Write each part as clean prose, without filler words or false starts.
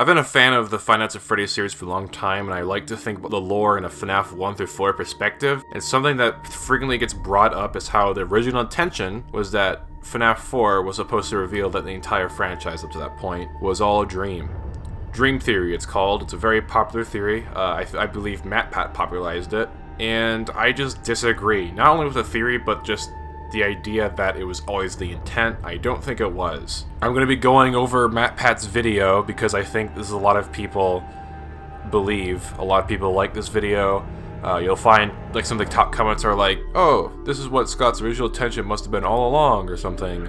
I've been a fan of the Five Nights at Freddy's series for a long time, and I like to think about the lore in a FNAF 1 through 4 perspective, and something that frequently gets brought up is how the original intention was that FNAF 4 was supposed to reveal that the entire franchise up to that point was all a dream. Dream theory, it's called. It's a very popular theory. I believe MatPat popularized it, and I just disagree. Not only with the theory, but just the idea that it was always the intent. I don't think it was. I'm going to be going over MatPat's video because I think this is a lot of people believe. A lot of people like this video. You'll find like some of the top comments are like, oh, this is what Scott's original intention must have been all along or something.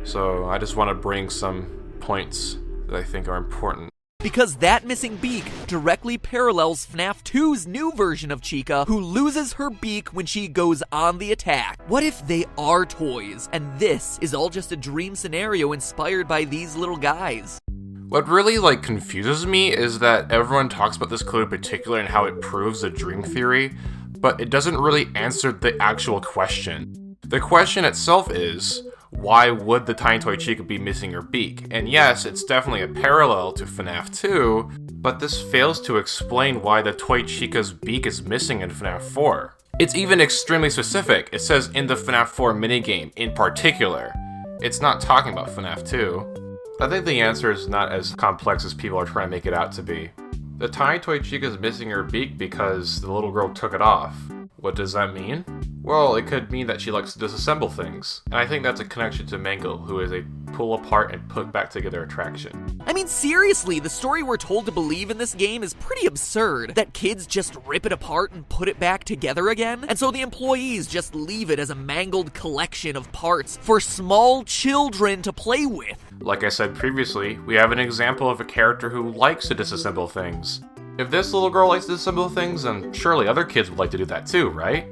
So I just want to bring some points that I think are important. Because that missing beak directly parallels FNAF 2's new version of Chica, who loses her beak when she goes on the attack. What if they are toys, and this is all just a dream scenario inspired by these little guys? What really confuses me is that everyone talks about this clue in particular and how it proves the dream theory, but it doesn't really answer the actual question. The question itself is, why would the Tiny Toy Chica be missing her beak? And yes, it's definitely a parallel to FNAF 2, but this fails to explain why the Toy Chica's beak is missing in FNAF 4. It's even extremely specific. It says in the FNAF 4 minigame in particular. It's not talking about FNAF 2. I think the answer is not as complex as people are trying to make it out to be. The Tiny Toy Chica is missing her beak because the little girl took it off. What does that mean? Well, it could mean that she likes to disassemble things. And I think that's a connection to Mangle, who is a pull apart and put back together attraction. I mean, seriously, the story we're told to believe in this game is pretty absurd. That kids just rip it apart and put it back together again? And so the employees just leave it as a mangled collection of parts for small children to play with. Like I said previously, we have an example of a character who likes to disassemble things. If this little girl likes to disassemble things, then surely other kids would like to do that too, right?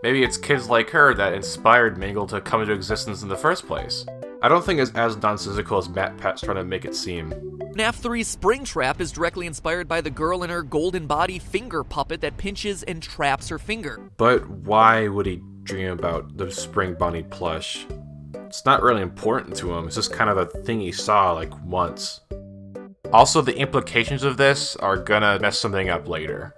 Maybe it's kids like her that inspired Mangle to come into existence in the first place. I don't think it's as nonsensical as MatPat's trying to make it seem. FNAF 3's Springtrap is directly inspired by the girl in her golden body finger puppet that pinches and traps her finger. But why would he dream about the Spring Bunny plush? It's not really important to him, it's just kind of a thing he saw once. Also, the implications of this are gonna mess something up later.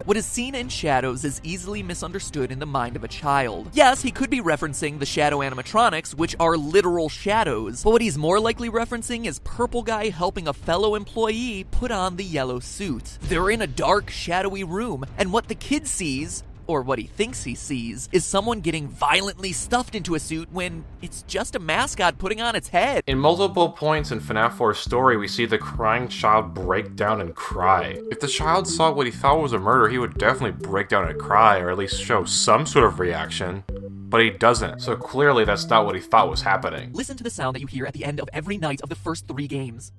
What is seen in shadows is easily misunderstood in the mind of a child. Yes, he could be referencing the shadow animatronics, which are literal shadows, but what he's more likely referencing is Purple Guy helping a fellow employee put on the yellow suit. They're in a dark, shadowy room, and what the kid sees, or what he thinks he sees, is someone getting violently stuffed into a suit when it's just a mascot putting on its head. In multiple points in FNAF 4's story, we see the crying child break down and cry. If the child saw what he thought was a murder, he would definitely break down and cry, or at least show some sort of reaction. But he doesn't, so clearly that's not what he thought was happening. Listen to the sound that you hear at the end of every night of the first 3 games.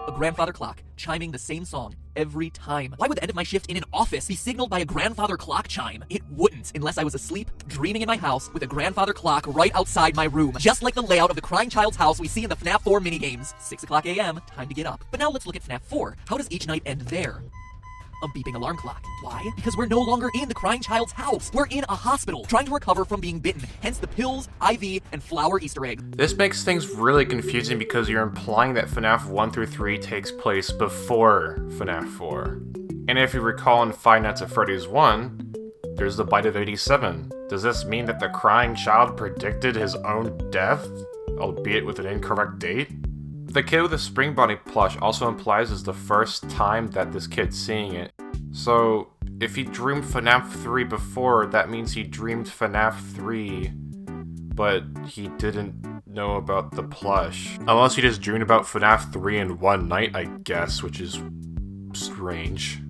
A grandfather clock, chiming the same song every time. Why would the end of my shift in an office be signaled by a grandfather clock chime? It wouldn't, unless I was asleep, dreaming in my house, with a grandfather clock right outside my room. Just like the layout of the crying child's house we see in the FNAF 4 minigames. 6 o'clock a.m., time to get up. But now let's look at FNAF 4. How does each night end there? A beeping alarm clock. Why? Because we're no longer in the crying child's house. We're in a hospital, trying to recover from being bitten. Hence the pills, IV, and flower Easter eggs. This makes things really confusing because you're implying that FNAF 1 through 3 takes place before FNAF 4. And if you recall in Five Nights at Freddy's 1, there's the bite of 87. Does this mean that the crying child predicted his own death, albeit with an incorrect date? The kid with the Spring Bunny plush also implies it's the first time that this kid's seeing it. So, if he dreamed FNAF 3 before, that means he dreamed FNAF 3, but he didn't know about the plush. Unless he just dreamed about FNAF 3 in one night, I guess, which is strange.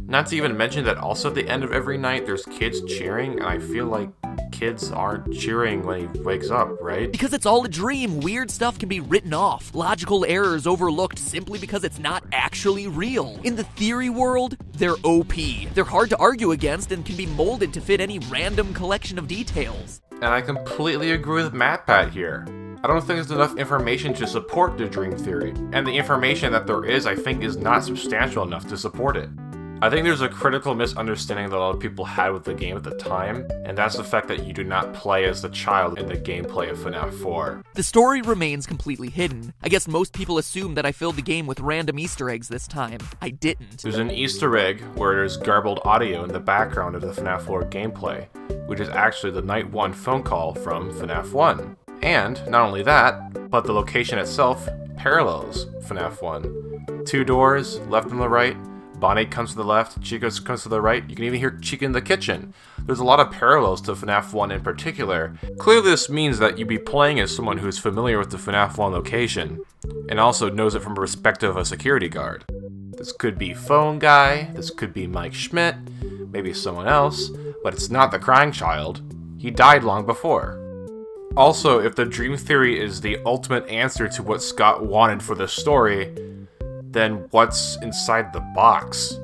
Not to even mention that also at the end of every night, there's kids cheering, and I feel like kids aren't cheering when he wakes up, right? Because it's all a dream, weird stuff can be written off, logical errors overlooked simply because it's not actually real. In the theory world, they're OP. They're hard to argue against and can be molded to fit any random collection of details. And I completely agree with MatPat here. I don't think there's enough information to support the dream theory, and the information that there is, I think, is not substantial enough to support it. I think there's a critical misunderstanding that a lot of people had with the game at the time, and that's the fact that you do not play as the child in the gameplay of FNAF 4. The story remains completely hidden. I guess most people assume that I filled the game with random Easter eggs this time. I didn't. There's an Easter egg where there's garbled audio in the background of the FNAF 4 gameplay, which is actually the Night 1 phone call from FNAF 1. And, not only that, but the location itself parallels FNAF 1. 2 doors, left and the right. Bonnie comes to the left, Chica comes to the right. You can even hear Chica in the kitchen. There's a lot of parallels to FNAF 1 in particular. Clearly this means that you'd be playing as someone who's familiar with the FNAF 1 location, and also knows it from the perspective of a security guard. This could be Phone Guy, this could be Mike Schmidt, maybe someone else, but it's not the crying child. He died long before. Also, if the dream theory is the ultimate answer to what Scott wanted for the story, then what's inside the box?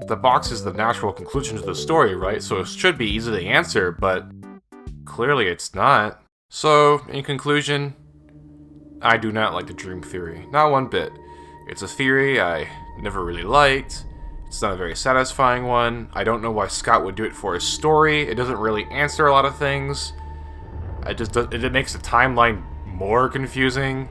The box is the natural conclusion to the story, right? So it should be easy to answer, but clearly it's not. So, in conclusion, I do not like the dream theory. Not one bit. It's a theory I never really liked. It's not a very satisfying one. I don't know why Scott would do it for his story. It doesn't really answer a lot of things. It makes the timeline more confusing.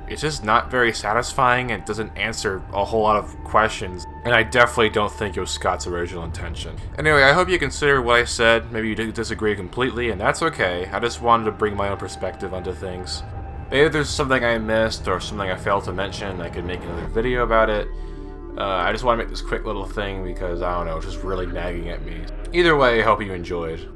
It's just not very satisfying and doesn't answer a whole lot of questions. And I definitely don't think it was Scott's original intention. Anyway, I hope you consider what I said. Maybe you didn't disagree completely, and that's okay. I just wanted to bring my own perspective onto things. Maybe there's something I missed or something I failed to mention. I could make another video about it. I just want to make this quick little thing because, I don't know, it's just really nagging at me. Either way, I hope you enjoyed.